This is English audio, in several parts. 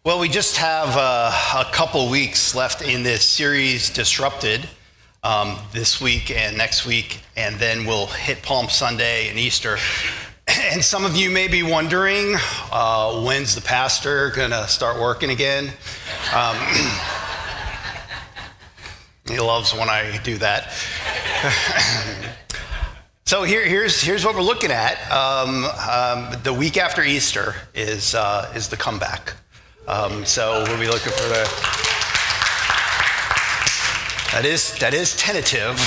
Well, we just have a couple weeks left in this series, Disrupted, this week and next week, and then we'll hit Palm Sunday and Easter. And some of you may be wondering, when's the pastor going to start working again? He loves when I do that. So here's what we're looking at. The week after Easter is the comeback. So we'll be looking for that is tentative,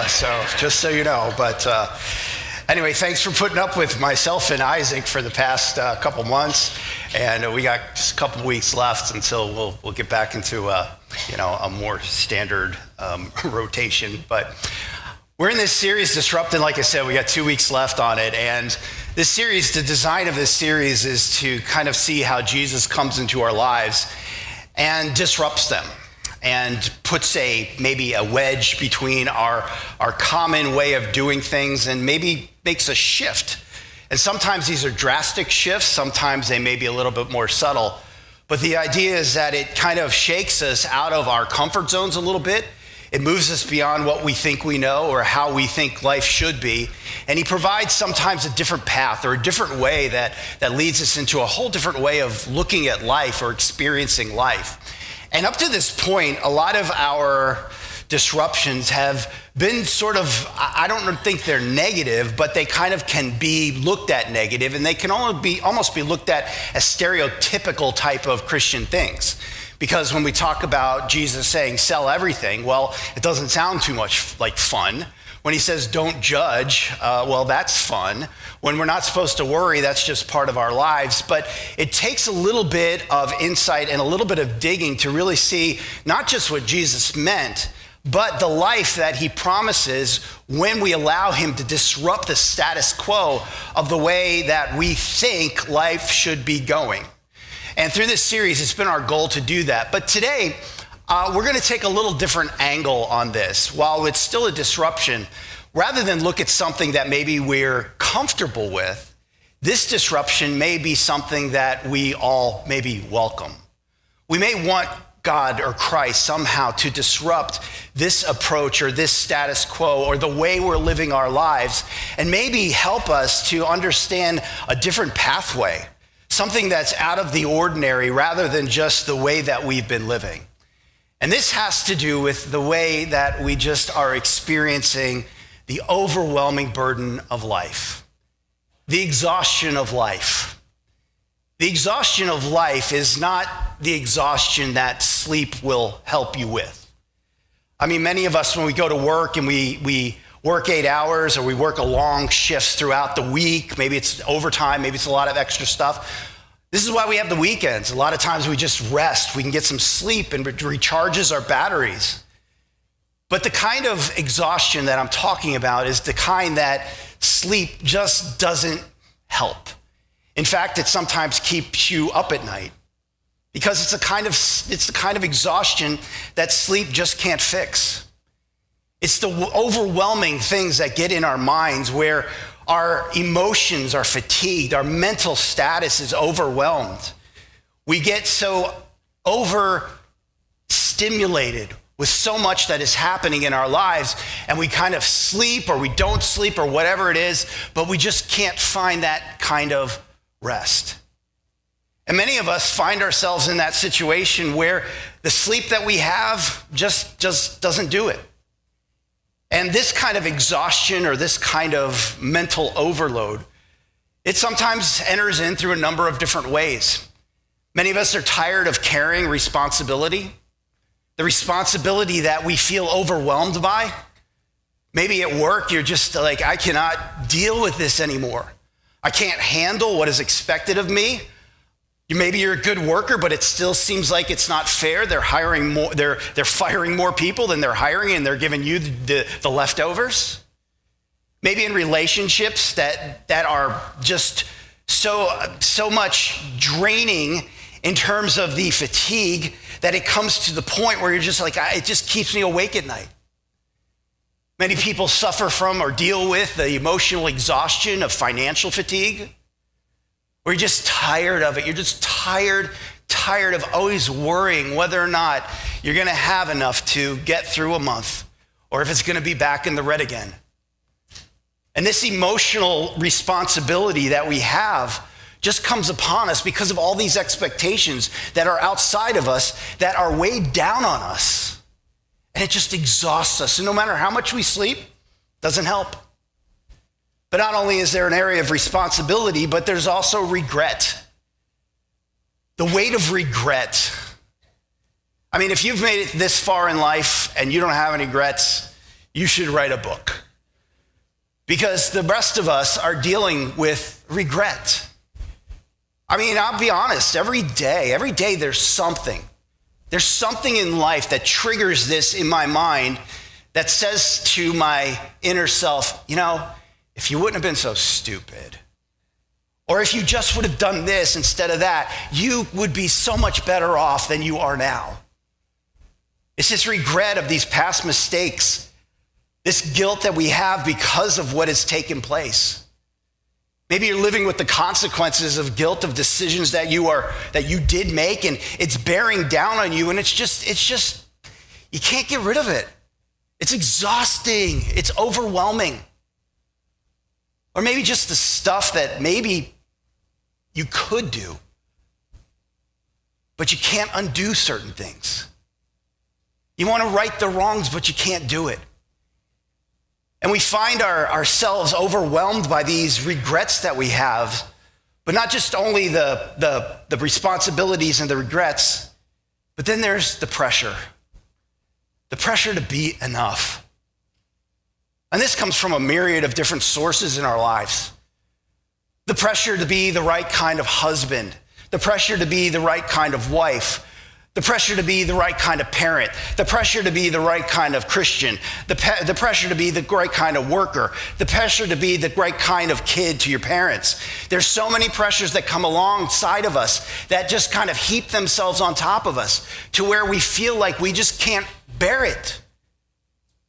so just so you know. But anyway, thanks for putting up with myself and Isaac for the past couple months, and we got just a couple weeks left until we'll get back into a more standard rotation. But we're in this series, Disrupted. Like I said, we got 2 weeks left on it, and this series, the design of this series is to kind of see how Jesus comes into our lives and disrupts them and puts maybe a wedge between our common way of doing things and maybe makes a shift. And sometimes these are drastic shifts, sometimes they may be a little bit more subtle. But the idea is that it kind of shakes us out of our comfort zones a little bit. It moves us beyond what we think we know or how we think life should be. And he provides sometimes a different path or a different way that leads us into a whole different way of looking at life or experiencing life. And up to this point, a lot of our disruptions have been sort of, I don't think they're negative, but they kind of can be looked at negative, and they can almost be looked at as stereotypical type of Christian things. Because when we talk about Jesus saying, sell everything, well, it doesn't sound too much like fun. When he says, don't judge, well, that's fun. When we're not supposed to worry, that's just part of our lives. But it takes a little bit of insight and a little bit of digging to really see not just what Jesus meant, but the life that he promises when we allow him to disrupt the status quo of the way that we think life should be going. And through this series, it's been our goal to do that. But today, we're going to take a little different angle on this. While it's still a disruption, rather than look at something that maybe we're comfortable with, this disruption may be something that we all maybe welcome. We may want God or Christ somehow to disrupt this approach or this status quo or the way we're living our lives, and maybe help us to understand a different pathway. Something that's out of the ordinary rather than just the way that we've been living. And this has to do with the way that we just are experiencing the overwhelming burden of life, the exhaustion of life. The exhaustion of life is not the exhaustion that sleep will help you with. I mean, many of us, when we go to work and we work 8 hours or we work a long shifts throughout the week, maybe it's overtime, maybe it's a lot of extra stuff. This is why we have the weekends. A lot of times we just rest, we can get some sleep and it recharges our batteries. But the kind of exhaustion that I'm talking about is the kind that sleep just doesn't help. In fact, it sometimes keeps you up at night because it's the kind of exhaustion that sleep just can't fix. It's the overwhelming things that get in our minds where our emotions are fatigued, our mental status is overwhelmed. We get so overstimulated with so much that is happening in our lives, and we kind of sleep or we don't sleep or whatever it is, but we just can't find that kind of rest. And many of us find ourselves in that situation where the sleep that we have just doesn't do it. And this kind of exhaustion or this kind of mental overload, it sometimes enters in through a number of different ways. Many of us are tired of carrying responsibility, the responsibility that we feel overwhelmed by. Maybe at work, you're just like, I cannot deal with this anymore. I can't handle what is expected of me. Maybe you're a good worker, but it still seems like it's not fair. They're hiring more, they're firing more people than they're hiring, and they're giving you the leftovers. Maybe in relationships that are just so much draining in terms of the fatigue that it comes to the point where you're just like, it just keeps me awake at night. Many people suffer from or deal with the emotional exhaustion of financial fatigue, where you're just tired of it. You're just tired tired of always worrying whether or not you're going to have enough to get through a month or if it's going to be back in the red again. And this emotional responsibility that we have just comes upon us because of all these expectations that are outside of us, that are weighed down on us. And it just exhausts us. And no matter how much we sleep, doesn't help. But not only is there an area of responsibility, but there's also regret. The weight of regret. I mean, if you've made it this far in life and you don't have any regrets, you should write a book. Because the rest of us are dealing with regret. I mean, I'll be honest, every day there's something. There's something in life that triggers this in my mind that says to my inner self, if you wouldn't have been so stupid, or if you just would have done this instead of that, you would be so much better off than you are now. It's this regret of these past mistakes, this guilt that we have because of what has taken place. Maybe you're living with the consequences of guilt of decisions that you did make, and it's bearing down on you, and it's just you can't get rid of it. It's exhausting. It's overwhelming. Or maybe just the stuff that maybe you could do, but you can't undo certain things. You want to right the wrongs, but you can't do it. And we find ourselves overwhelmed by these regrets that we have, but not just only the responsibilities and the regrets, but then there's the pressure to be enough. And this comes from a myriad of different sources in our lives. The pressure to be the right kind of husband, the pressure to be the right kind of wife, the pressure to be the right kind of parent, the pressure to be the right kind of Christian, the pressure to be the right kind of worker, the pressure to be the right kind of kid to your parents. There's so many pressures that come alongside of us that just kind of heap themselves on top of us to where we feel like we just can't bear it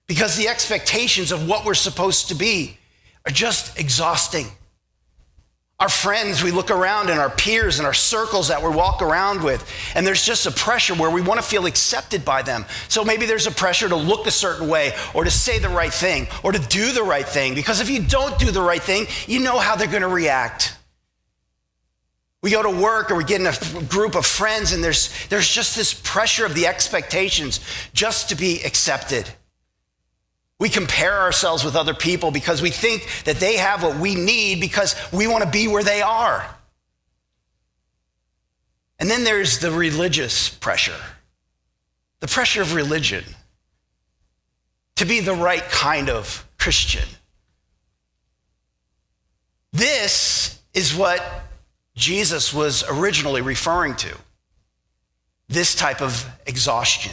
because the expectations of what we're supposed to be are just exhausting. Our friends, we look around and our peers and our circles that we walk around with, and there's just a pressure where we want to feel accepted by them. So maybe there's a pressure to look a certain way or to say the right thing or to do the right thing, because if you don't do the right thing, you know how they're going to react. We go to work or we get in a group of friends and there's just this pressure of the expectations just to be accepted. We compare ourselves with other people because we think that they have what we need because we want to be where they are. And then there's the religious pressure, the pressure of religion, to be the right kind of Christian. This is what Jesus was originally referring to, this type of exhaustion.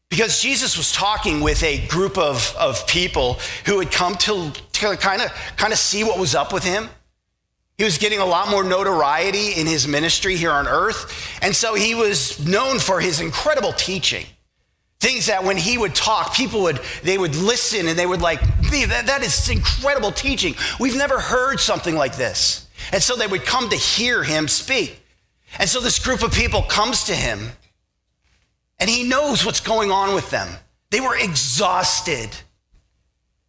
Because Jesus was talking with a group of people who had come to kind of see what was up with him. He was getting a lot more notoriety in his ministry here on earth. And so he was known for his incredible teaching. Things that when he would talk, they would listen and they would like, that is incredible teaching. We've never heard something like this. And so they would come to hear him speak. And so this group of people comes to him, and he knows what's going on with them. They were exhausted.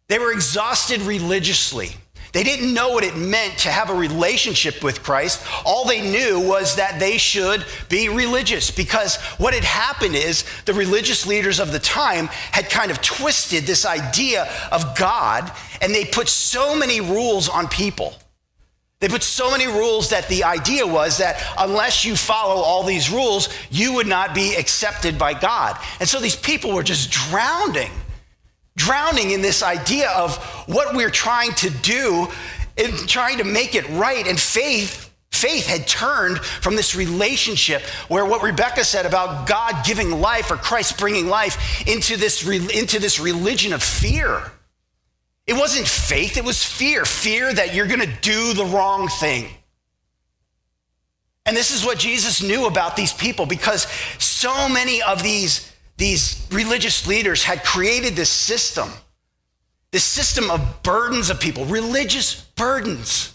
They were exhausted religiously. They didn't know what it meant to have a relationship with Christ. All they knew was that they should be religious, because what had happened is the religious leaders of the time had kind of twisted this idea of God, and they put so many rules on people. They put so many rules that the idea was that unless you follow all these rules, you would not be accepted by God. And so these people were just drowning in this idea of what we're trying to do and trying to make it right. And faith had turned from this relationship where what Rebecca said about God giving life or Christ bringing life into this religion of fear. It wasn't faith, it was fear. Fear that you're going to do the wrong thing. And this is what Jesus knew about these people, because so many of these religious leaders had created this system of burdens of people, religious burdens.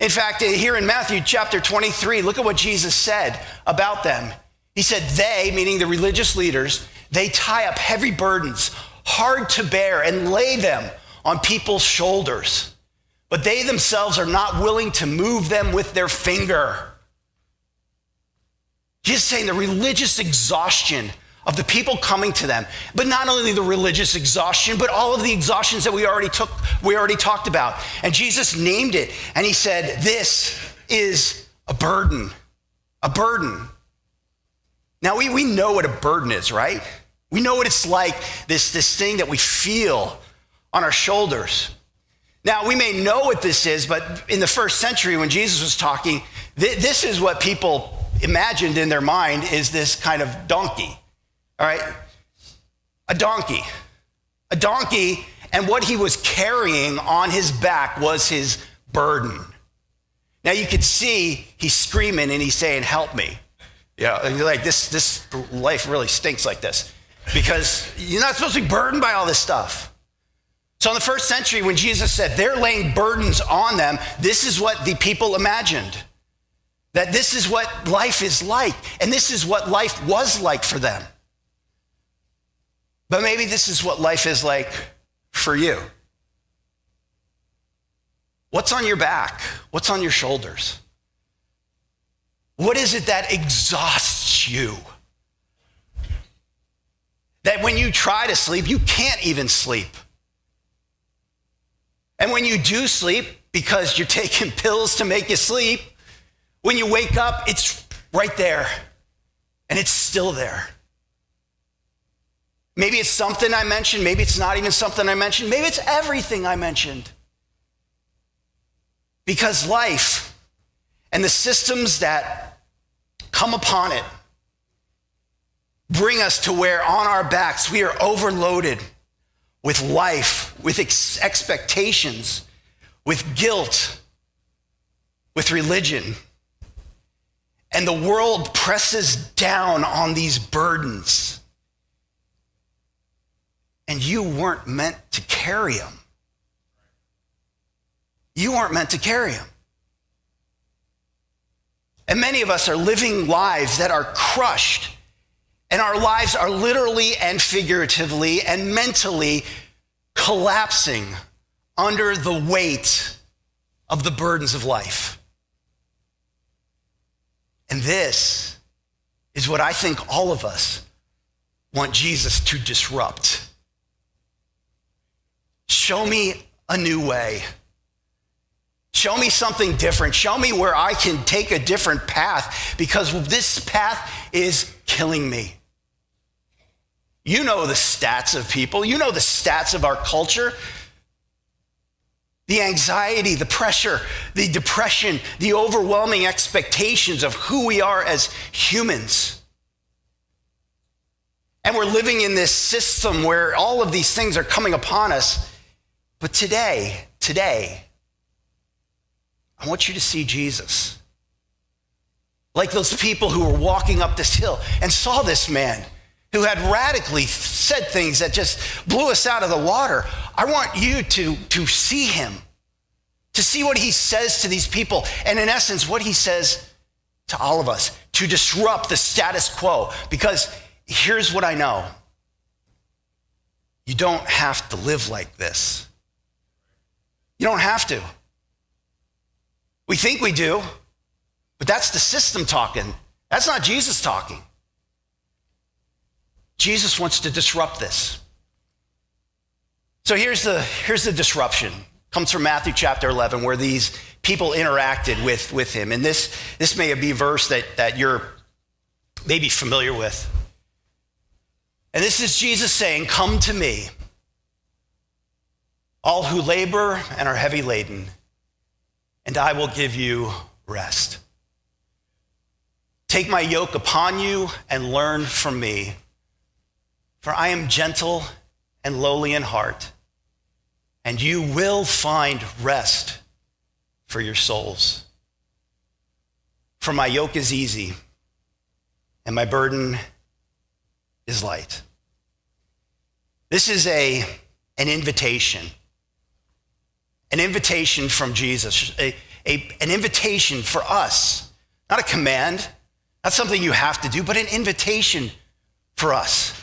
In fact, here in Matthew chapter 23, look at what Jesus said about them. He said, they, meaning the religious leaders, they tie up heavy burdens, hard to bear, and lay them on people's shoulders. But they themselves are not willing to move them with their finger. Jesus is saying the religious exhaustion of the people coming to them, but not only the religious exhaustion, but all of the exhaustions that we already talked about. And Jesus named it, and he said, this is a burden, a burden. Now, we know what a burden is, right? We know what it's like, this thing that we feel on our shoulders. Now, we may know what this is, but in the first century when Jesus was talking, this is what people imagined in their mind is this kind of donkey, all right? A donkey, and what he was carrying on his back was his burden. Now, you could see he's screaming and he's saying, help me. Yeah, and you're like, this life really stinks like this because you're not supposed to be burdened by all this stuff. So in the first century, when Jesus said they're laying burdens on them, this is what the people imagined. That this is what life is like, and this is what life was like for them. But maybe this is what life is like for you. What's on your back? What's on your shoulders? What is it that exhausts you? That when you try to sleep, you can't even sleep. And when you do sleep, because you're taking pills to make you sleep, when you wake up, it's right there, and it's still there. Maybe it's something I mentioned, maybe it's not even something I mentioned, maybe it's everything I mentioned. Because life and the systems that come upon it bring us to where on our backs we are overloaded with life, with expectations, with guilt, with religion. And the world presses down on these burdens. And you weren't meant to carry them. You weren't meant to carry them. And many of us are living lives that are crushed. And our lives are literally and figuratively and mentally collapsing under the weight of the burdens of life. And this is what I think all of us want Jesus to disrupt. Show me a new way. Show me something different. Show me where I can take a different path because this path is killing me. You know the stats of people. You know the stats of our culture. The anxiety, the pressure, the depression, the overwhelming expectations of who we are as humans. And we're living in this system where all of these things are coming upon us. But today, I want you to see Jesus. Like those people who were walking up this hill and saw this man who had radically said things that just blew us out of the water. I want you to see him, to see what he says to these people, and in essence, what he says to all of us, to disrupt the status quo. Because here's what I know. You don't have to live like this. You don't have to. We think we do, but that's the system talking. That's not Jesus talking. Jesus wants to disrupt this. So here's the disruption. Comes from Matthew chapter 11, where these people interacted with him. And this may be a verse that you're maybe familiar with. And this is Jesus saying, "Come to me, all who labor and are heavy laden, and I will give you rest. Take my yoke upon you and learn from me, for I am gentle and lowly in heart, and you will find rest for your souls. For my yoke is easy, and my burden is light." This is an invitation from Jesus. an invitation for us, not a command, not something you have to do, but an invitation for us.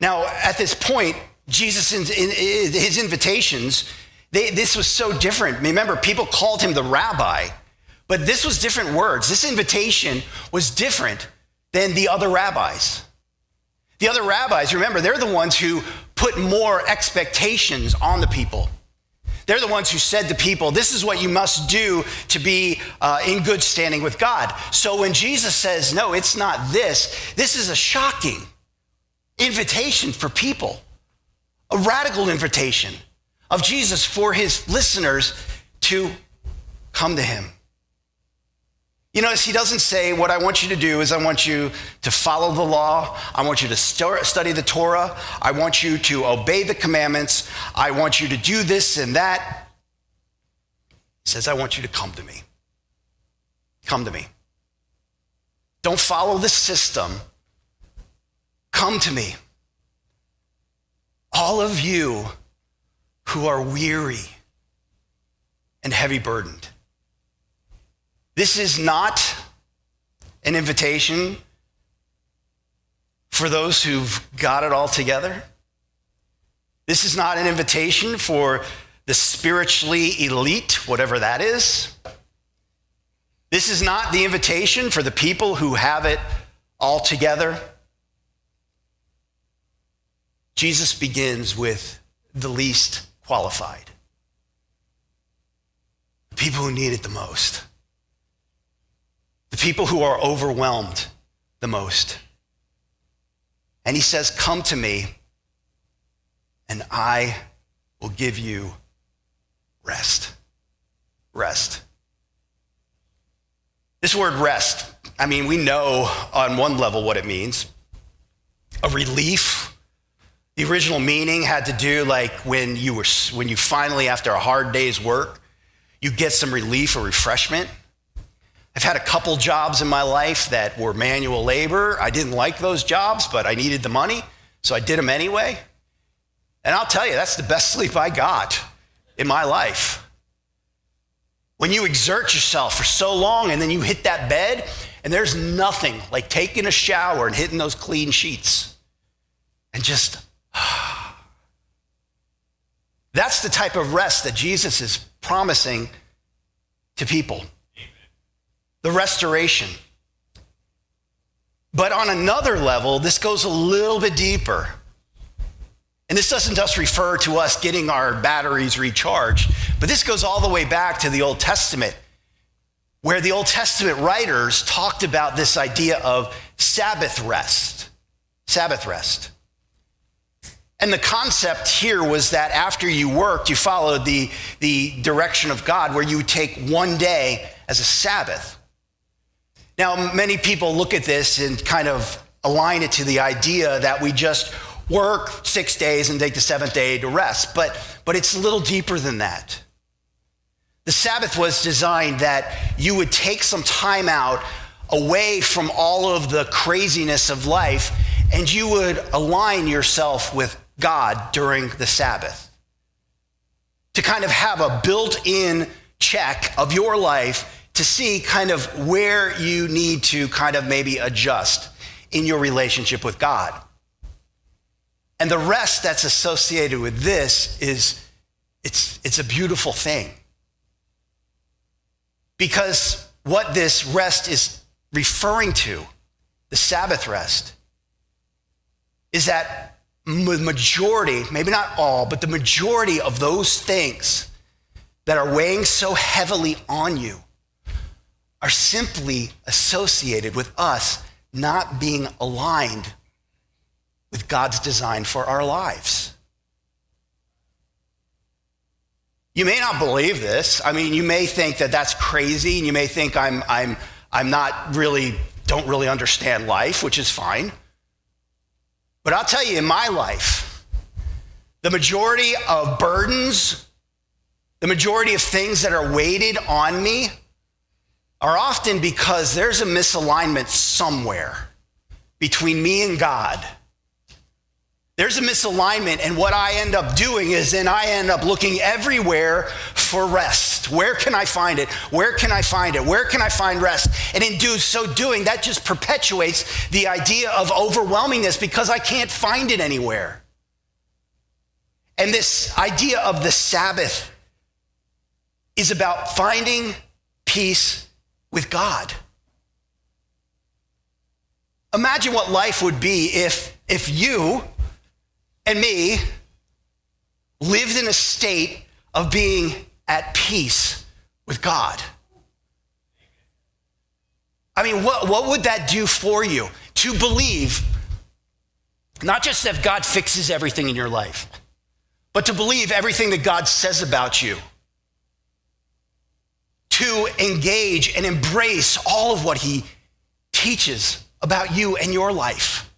Now, at this point, Jesus, in his invitations, this was so different. Remember, people called him the rabbi, but this was different words. This invitation was different than the other rabbis. The other rabbis, remember, they're the ones who put more expectations on the people. They're the ones who said to people, this is what you must do to be in good standing with God. So when Jesus says, no, it's not this is a shocking invitation for people, a radical invitation of Jesus for his listeners to come to him. You notice he doesn't say, what I want you to do is I want you to follow the law. I want you to study the Torah. I want you to obey the commandments. I want you to do this and that. He says, I want you to come to me. Come to me. Don't follow the system. Come to me. All of you who are weary and heavy burdened. This is not an invitation for those who've got it all together. This is not an invitation for the spiritually elite, whatever that is. This is not the invitation for the people who have it all together. Jesus begins with the least qualified, the people who need it the most. The people who are overwhelmed the most. And he says, come to me and I will give you rest. Rest. This word rest, I mean, we know on one level what it means. A relief. The original meaning had to do like when you finally, after a hard day's work, you get some relief or refreshment. I've had a couple jobs in my life that were manual labor. I didn't like those jobs, but I needed the money, so I did them anyway. And I'll tell you, that's the best sleep I got in my life. When you exert yourself for so long and then you hit that bed and there's nothing like taking a shower and hitting those clean sheets and just, that's the type of rest that Jesus is promising to people. The restoration. But on another level, this goes a little bit deeper. And this doesn't just refer to us getting our batteries recharged, but this goes all the way back to the Old Testament, where the Old Testament writers talked about this idea of Sabbath rest. Sabbath rest. And the concept here was that after you worked, you followed the direction of God, where you would take one day as a Sabbath. Now, many people look at this and kind of align it to the idea that we just work 6 days and take the seventh day to rest. But it's a little deeper than that. The Sabbath was designed that you would take some time out away from all of the craziness of life, and you would align yourself with God during the Sabbath. To kind of have a built-in check of your life to see kind of where you need to kind of maybe adjust in your relationship with God. And the rest that's associated with this is, it's a beautiful thing. Because what this rest is referring to, the Sabbath rest, is that the majority, maybe not all, but the majority of those things that are weighing so heavily on you are simply associated with us not being aligned with God's design for our lives. You may not believe this. I mean, you may think that that's crazy, and you may think I'm not really, don't really understand life, which is fine. But I'll tell you, in my life, the majority of burdens, the majority of things that are weighted on me are often because there's a misalignment somewhere between me and God. There's a misalignment, and what I end up doing is then I end up looking everywhere for rest. Where can I find it? Where can I find it? Where can I find rest? And in so doing, that just perpetuates the idea of overwhelmingness because I can't find it anywhere. And this idea of the Sabbath is about finding peace with God. Imagine what life would be if you and me lived in a state of being at peace with God. I mean, what would that do for you? To believe, not just that God fixes everything in your life, but to believe everything that God says about you. To engage and embrace all of what he teaches about you and your life.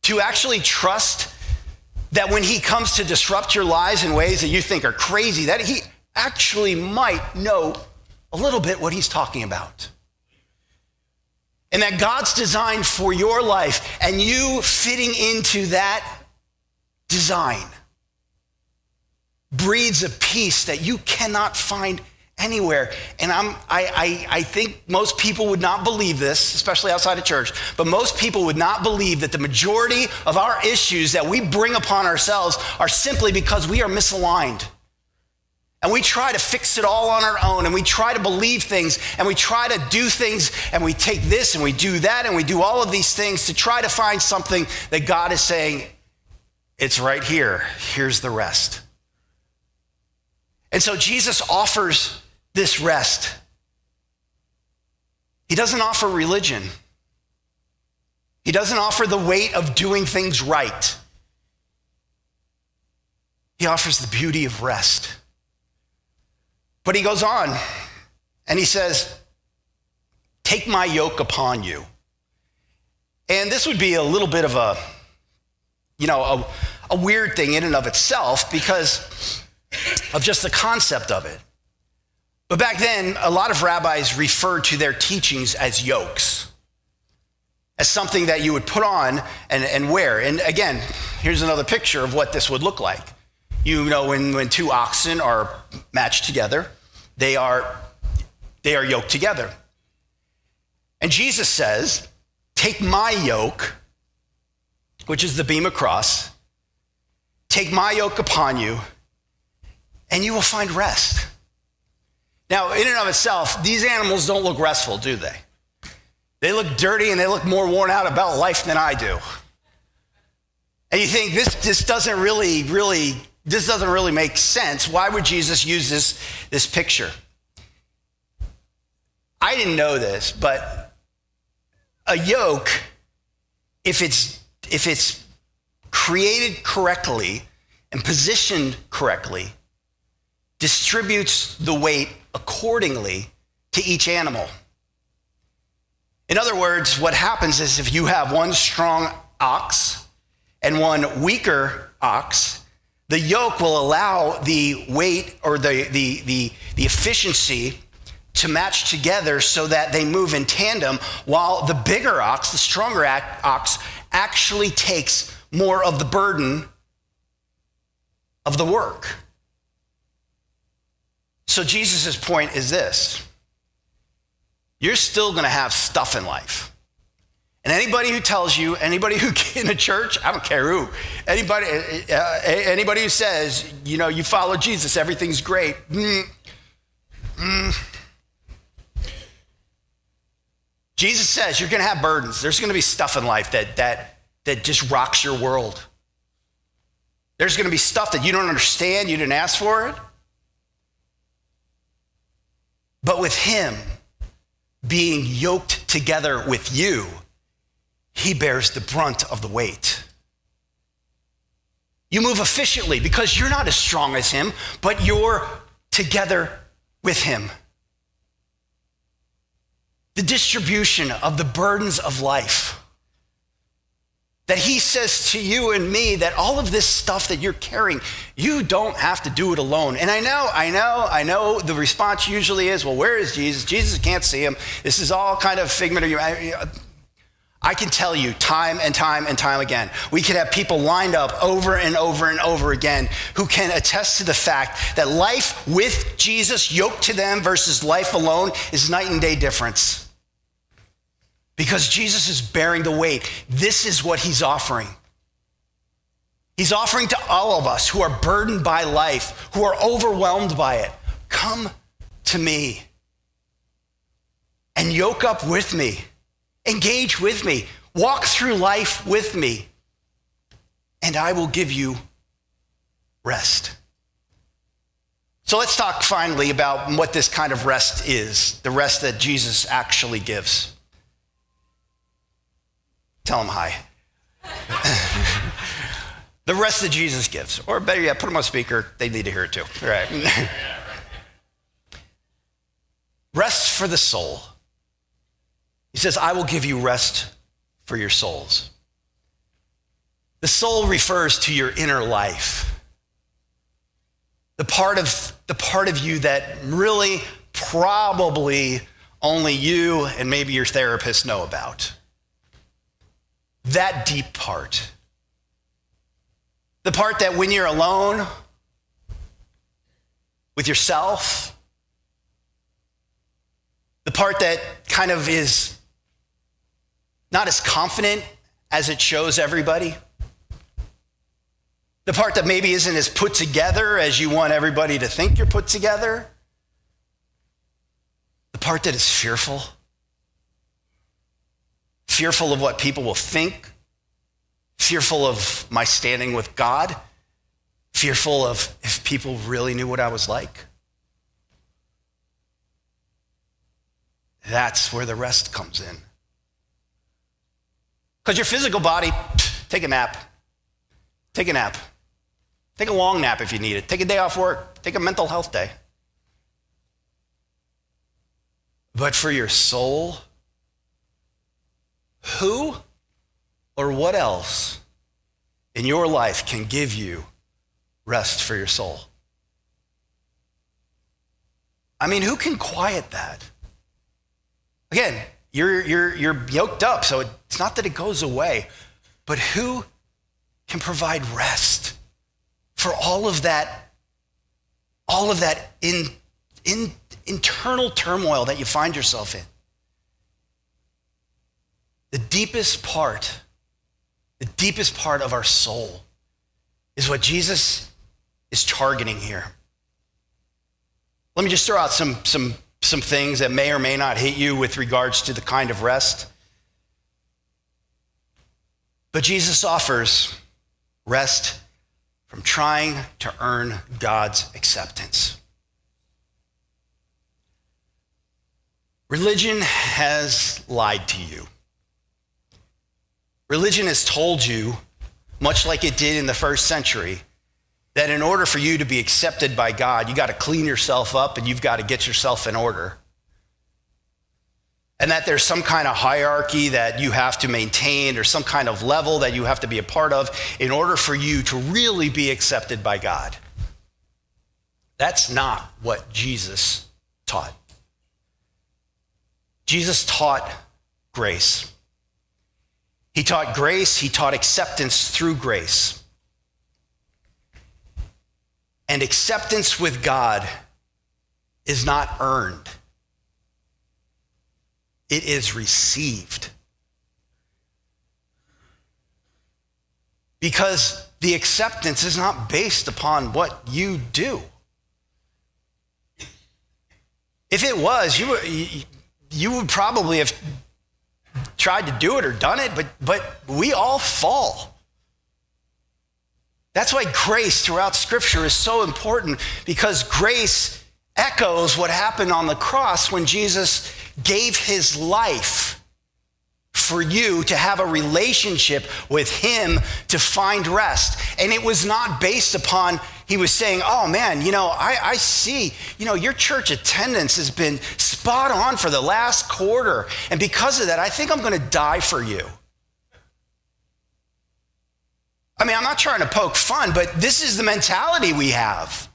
To actually trust that when he comes to disrupt your lives in ways that you think are crazy, that he actually might know a little bit what he's talking about. And that God's design for your life and you fitting into that design breeds a peace that you cannot find anywhere. And I think most people would not believe this, especially outside of church, but most people would not believe that the majority of our issues that we bring upon ourselves are simply because we are misaligned. And we try to fix it all on our own, and we try to believe things, and we try to do things, and we take this and we do that, and we do all of these things to try to find something that God is saying, it's right here. Here's the rest. And so Jesus offers this rest. He doesn't offer religion. He doesn't offer the weight of doing things right. He offers the beauty of rest. But he goes on and he says, take my yoke upon you. And this would be a little bit of a weird thing in and of itself because of just the concept of it. But back then, a lot of rabbis referred to their teachings as yokes, as something that you would put on and wear. And again, here's another picture of what this would look like. You know, when two oxen are matched together, they are yoked together. And Jesus says, take my yoke, which is the beam across, take my yoke upon you, and you will find rest. Now, in and of itself, these animals don't look restful, do they? They look dirty and they look more worn out about life than I do. And you think this doesn't really make sense. Why would Jesus use this picture? I didn't know this, but a yoke, if it's created correctly and positioned correctly, distributes the weight accordingly to each animal. In other words, what happens is if you have one strong ox and one weaker ox, the yoke will allow the weight or the efficiency to match together so that they move in tandem, while the bigger ox, the stronger ox, actually takes more of the burden of the work. So Jesus' point is this: you're still going to have stuff in life. And anybody who tells you, anybody who in a church, I don't care who, anybody who says, you follow Jesus, everything's great. Jesus says you're going to have burdens. There's going to be stuff in life that just rocks your world. There's going to be stuff that you don't understand, you didn't ask for it. But with him being yoked together with you, he bears the brunt of the weight. You move efficiently because you're not as strong as him, but you're together with him. The distribution of the burdens of life. That he says to you and me that all of this stuff that you're carrying, you don't have to do it alone. And I know the response usually is, well, where is Jesus? Jesus can't see him. This is all kind of figment of your... I can tell you time and time and time again, we could have people lined up over and over and over again who can attest to the fact that life with Jesus yoked to them versus life alone is night and day difference. Because Jesus is bearing the weight. This is what he's offering. He's offering to all of us who are burdened by life, who are overwhelmed by it. Come to me and yoke up with me. Engage with me. Walk through life with me. And I will give you rest. So let's talk finally about what this kind of rest is, the rest that Jesus actually gives. Tell him hi. The rest that Jesus gives. Or better yet, put them on speaker. They need to hear it too. All right. Rest for the soul. He says, I will give you rest for your souls. The soul refers to your inner life. The part of you that really probably only you and maybe your therapist know about. That deep part. The part that when you're alone with yourself, the part that kind of is not as confident as it shows everybody. The part that maybe isn't as put together as you want everybody to think you're put together. The part that is fearful. Fearful of what people will think. Fearful of my standing with God. Fearful of if people really knew what I was like. That's where the rest comes in. Because your physical body, take a nap. Take a nap. Take a long nap if you need it. Take a day off work. Take a mental health day. But for your soul, who or what else in your life can give you rest for your soul? I mean, who can quiet that? Again, you're yoked up, so it's not that it goes away, but who can provide rest for all of that internal turmoil that you find yourself in? The deepest part of our soul is what Jesus is targeting here. Let me just throw out some things that may or may not hit you with regards to the kind of rest. But Jesus offers rest from trying to earn God's acceptance. Religion has lied to you. Religion has told you, much like it did in the first century, that in order for you to be accepted by God, you got to clean yourself up and you've got to get yourself in order. And that there's some kind of hierarchy that you have to maintain or some kind of level that you have to be a part of in order for you to really be accepted by God. That's not what Jesus taught. Jesus taught grace. He taught grace, he taught acceptance through grace. And acceptance with God is not earned. It is received. Because the acceptance is not based upon what you do. If it was, you would probably have tried to do it or done it, but we all fall. That's why grace throughout Scripture is so important, because grace echoes what happened on the cross when Jesus gave his life for you to have a relationship with him to find rest. And it was not based upon, he was saying, oh man, I see, your church attendance has been spot on for the last quarter. And because of that, I think I'm going to die for you. I mean, I'm not trying to poke fun, but this is the mentality we have.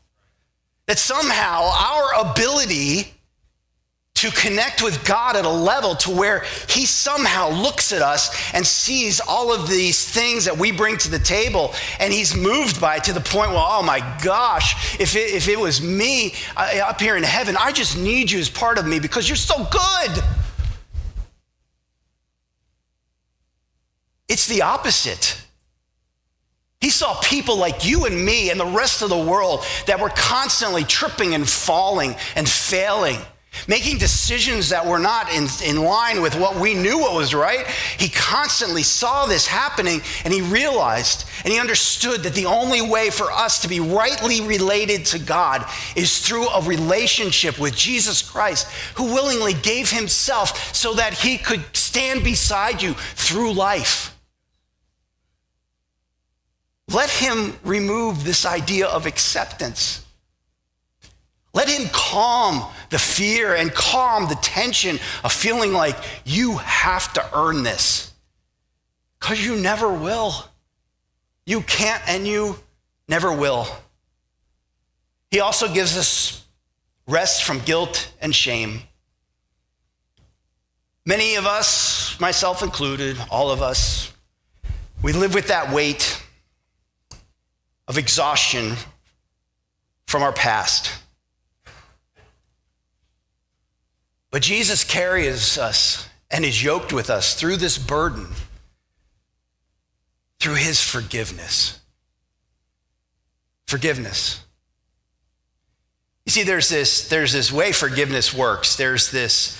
That somehow our ability to connect with God at a level to where he somehow looks at us and sees all of these things that we bring to the table, and he's moved by it to the point where, oh my gosh, if it was me up here in heaven, I just need you as part of me because you're so good. It's the opposite. He saw people like you and me and the rest of the world that were constantly tripping and falling and failing, making decisions that were not in line with what we knew what was right. He constantly saw this happening, and he realized and he understood that the only way for us to be rightly related to God is through a relationship with Jesus Christ, who willingly gave himself so that he could stand beside you through life. Let him remove this idea of acceptance. Let him calm the fear and calm the tension of feeling like you have to earn this. Because you never will. You can't and you never will. He also gives us rest from guilt and shame. Many of us, myself included, all of us, we live with that weight of exhaustion from our past. But Jesus carries us and is yoked with us through this burden, through his forgiveness. Forgiveness. You see, there's this way forgiveness works. There's this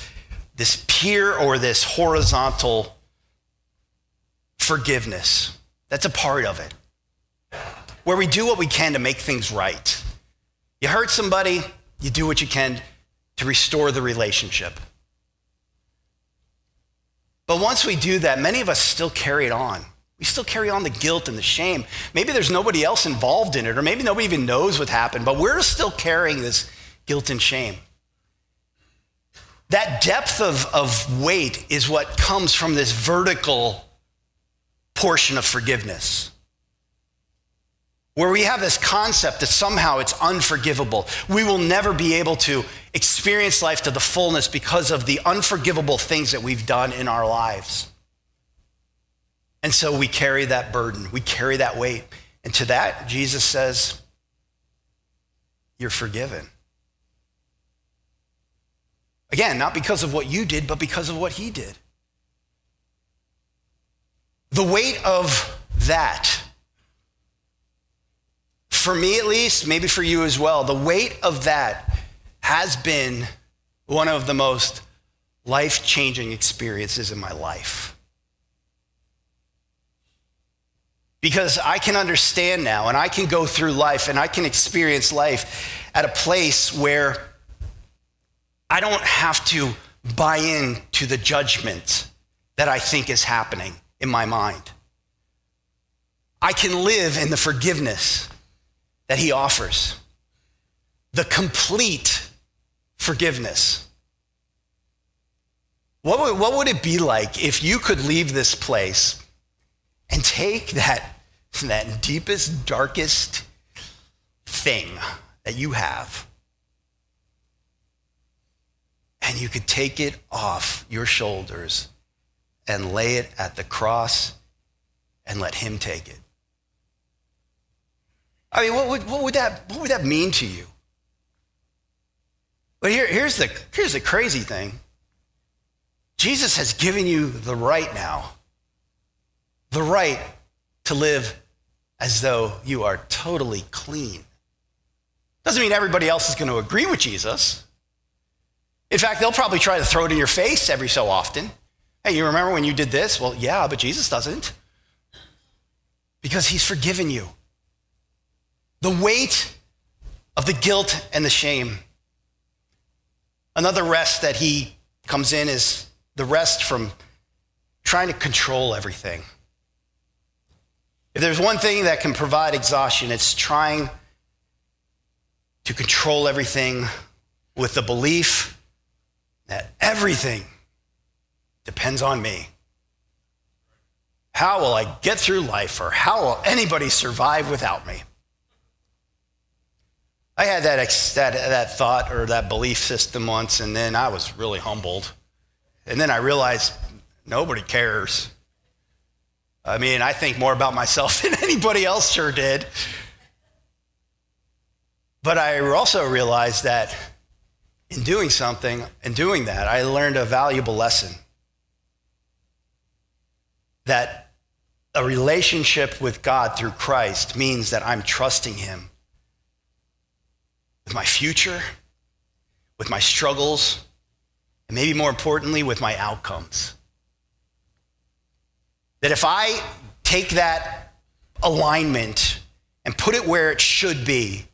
peer or this horizontal forgiveness. That's a part of it, where we do what we can to make things right. You hurt somebody, you do what you can to restore the relationship. But once we do that, many of us still carry it on. We still carry on the guilt and the shame. Maybe there's nobody else involved in it, or maybe nobody even knows what happened, but we're still carrying this guilt and shame. That depth of weight is what comes from this vertical portion of forgiveness, where we have this concept that somehow it's unforgivable. We will never be able to experience life to the fullness because of the unforgivable things that we've done in our lives. And so we carry that burden, we carry that weight. And to that, Jesus says, you're forgiven. Again, not because of what you did, but because of what he did. The weight of that, for me at least, maybe for you as well, the weight of that has been one of the most life-changing experiences in my life. Because I can understand now, and I can go through life, and I can experience life at a place where I don't have to buy into the judgment that I think is happening in my mind. I can live in the forgiveness that he offers, the complete forgiveness. What would it be like if you could leave this place and take that deepest, darkest thing that you have, and you could take it off your shoulders and lay it at the cross and let him take it? I mean, what would that mean to you? But here's the crazy thing. Jesus has given you the right now, the right to live as though you are totally clean. Doesn't mean everybody else is going to agree with Jesus. In fact, they'll probably try to throw it in your face every so often. Hey, you remember when you did this? Well, yeah, but Jesus doesn't. Because he's forgiven you. The weight of the guilt and the shame. Another rest that he comes in is the rest from trying to control everything. If there's one thing that can provide exhaustion, it's trying to control everything with the belief that everything depends on me. How will I get through life, or how will anybody survive without me? I had that thought or that belief system once, and then I was really humbled. And then I realized nobody cares. I mean, I think more about myself than anybody else sure did. But I also realized that in doing something and doing that, I learned a valuable lesson. That a relationship with God through Christ means that I'm trusting him with my future, with my struggles, and maybe more importantly, with my outcomes. That if I take that alignment and put it where it should be,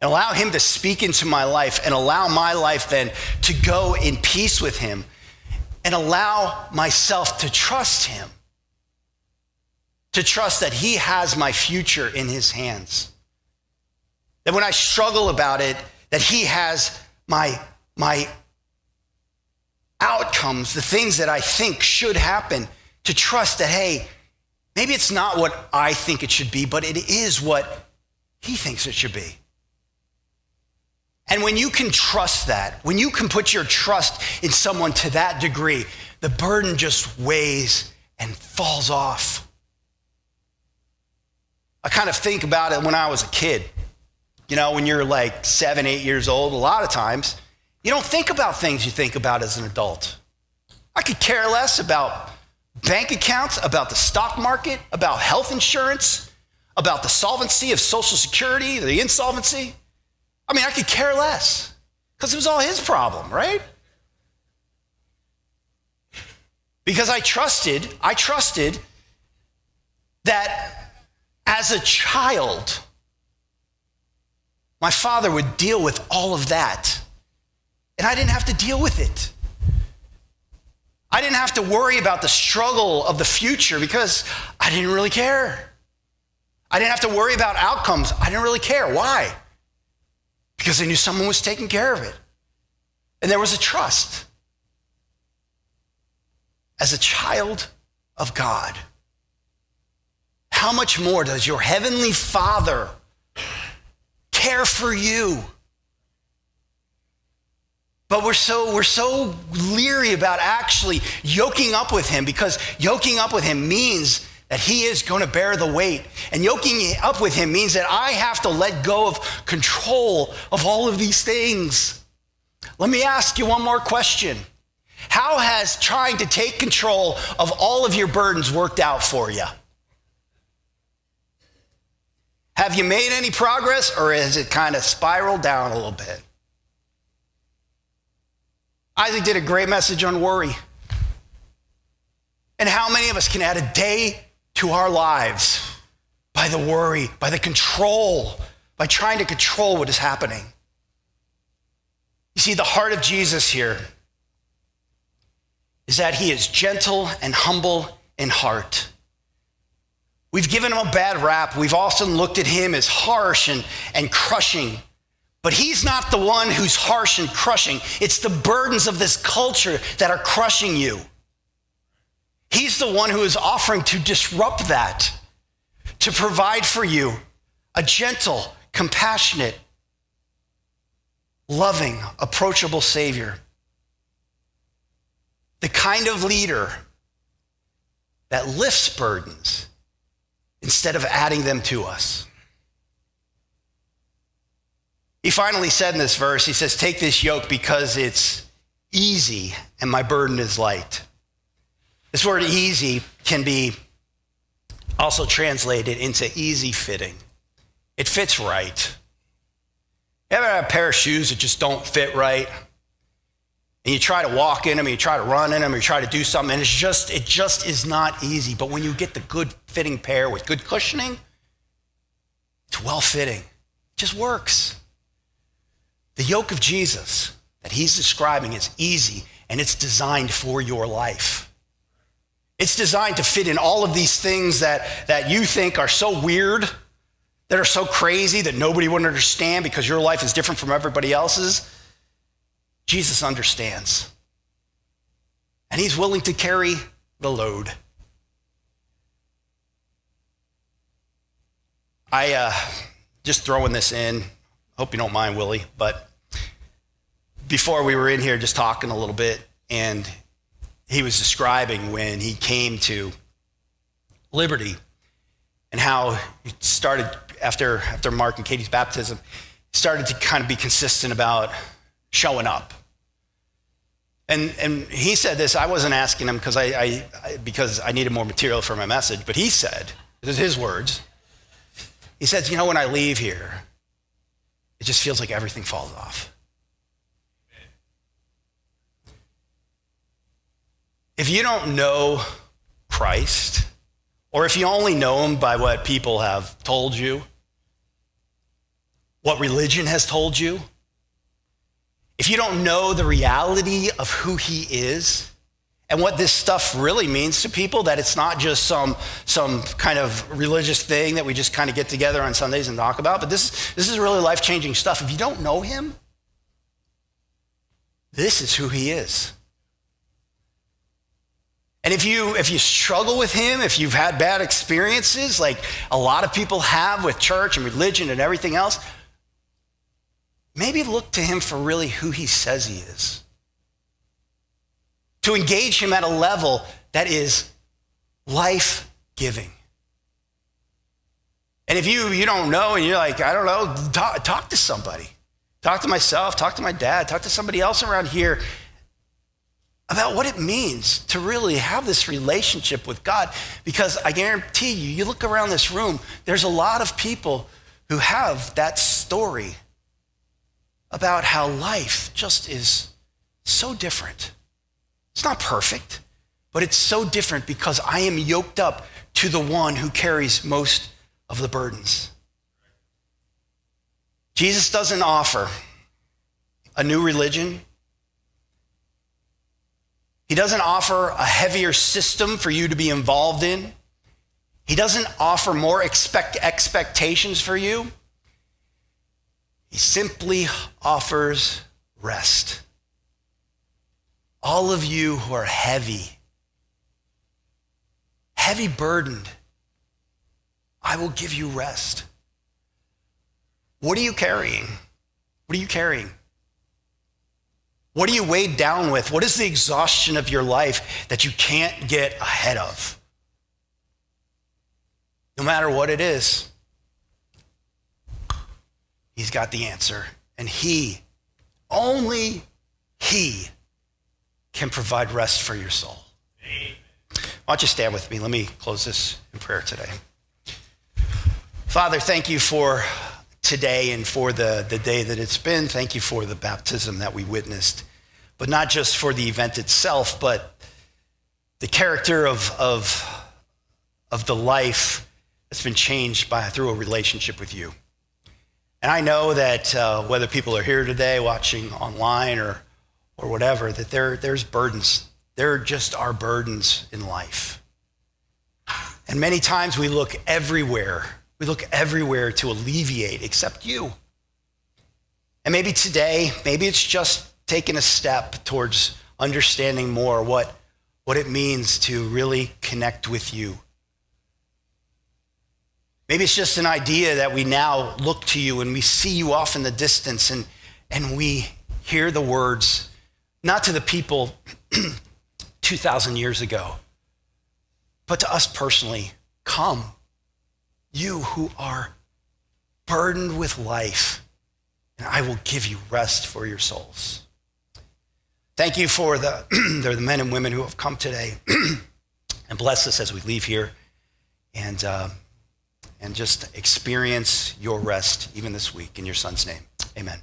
and allow him to speak into my life, and allow my life then to go in peace with him, and allow myself to trust him, to trust that he has my future in his hands. That when I struggle about it, that he has my outcomes, the things that I think should happen, to trust that, hey, maybe it's not what I think it should be, but it is what he thinks it should be. And when you can trust that, when you can put your trust in someone to that degree, the burden just weighs and falls off. I kind of think about it when I was a kid. You know, when you're like 7, 8 years old, a lot of times, you don't think about things you think about as an adult. I could care less about bank accounts, about the stock market, about health insurance, about the solvency of Social Security, the insolvency. I mean, I could care less because it was all his problem, right? Because I trusted that as a child, my father would deal with all of that, and I didn't have to deal with it. I didn't have to worry about the struggle of the future because I didn't really care. I didn't have to worry about outcomes. I didn't really care. Why? Because I knew someone was taking care of it. And there was a trust. As a child of God, how much more does your heavenly Father care for you? But we're so leery about actually yoking up with him, because yoking up with him means that he is going to bear the weight. And yoking up with him means that I have to let go of control of all of these things. Let me ask you one more question. How has trying to take control of all of your burdens worked out for you? Have you made any progress, or has it kind of spiraled down a little bit? Isaac did a great message on worry. And how many of us can add a day to our lives by the worry, by the control, by trying to control what is happening? You see, the heart of Jesus here is that he is gentle and humble in heart. We've given him a bad rap. We've often looked at him as harsh and crushing. But he's not the one who's harsh and crushing. It's the burdens of this culture that are crushing you. He's the one who is offering to disrupt that, to provide for you a gentle, compassionate, loving, approachable Savior. The kind of leader that lifts burdens instead of adding them to us. He finally said in this verse, he says, "Take this yoke because it's easy and my burden is light." This word easy can be also translated into easy fitting. It fits right. You ever have a pair of shoes that just don't fit right? And you try to walk in them, and you try to run in them, or you try to do something, and it just is not easy. But when you get the good fitting pair with good cushioning, it's well fitting. It just works. The yoke of Jesus that he's describing is easy, and it's designed for your life. It's designed to fit in all of these things that you think are so weird, that are so crazy that nobody would understand because your life is different from everybody else's. Jesus understands. And he's willing to carry the load. I just throwing this in, Hope you don't mind, Willie, but before we were in here just talking a little bit, and he was describing when he came to Liberty and how he started after Mark and Katie's baptism, started to kind of be consistent about showing up. And he said this. I wasn't asking him because I needed more material for my message, but he said, this is his words. He said, when I leave here, it just feels like everything falls off. If you don't know Christ, or if you only know him by what people have told you, what religion has told you, if you don't know the reality of who he is and what this stuff really means to people, that it's not just some kind of religious thing that we just kind of get together on Sundays and talk about, but this is really life-changing stuff. If you don't know him, this is who he is. And if you struggle with him, if you've had bad experiences like a lot of people have with church and religion and everything else, maybe look to him for really who he says he is. To engage him at a level that is life-giving. And if you don't know and you're like, I don't know, talk to somebody. Talk to myself, talk to my dad, talk to somebody else around here about what it means to really have this relationship with God. Because I guarantee you look around this room, there's a lot of people who have that story about how life just is so different. It's not perfect, but it's so different because I am yoked up to the one who carries most of the burdens. Jesus doesn't offer a new religion. He doesn't offer a heavier system for you to be involved in. He doesn't offer more expectations for you. He simply offers rest. All of you who are heavy burdened, I will give you rest. What are you carrying? What are you carrying? What are you weighed down with? What is the exhaustion of your life that you can't get ahead of? No matter what it is, he's got the answer. And he, only he, can provide rest for your soul. Why don't you stand with me? Let me close this in prayer today. Father, thank you for today and for the day that it's been. Thank you for the baptism that we witnessed, but not just for the event itself, but the character of the life that's been changed through a relationship with you. And I know that whether people are here today watching online or whatever, that there's burdens. There just are burdens in life. And many times we look everywhere. We look everywhere to alleviate except you. And maybe today, maybe it's just taking a step towards understanding more what it means to really connect with you. Maybe it's just an idea that we now look to you and we see you off in the distance and we hear the words, not to the people 2,000 years ago, but to us personally, come, you who are burdened with life, and I will give you rest for your souls. Thank you for the men and women who have come today, and bless us as we leave here and just experience your rest even this week. In your son's name, amen.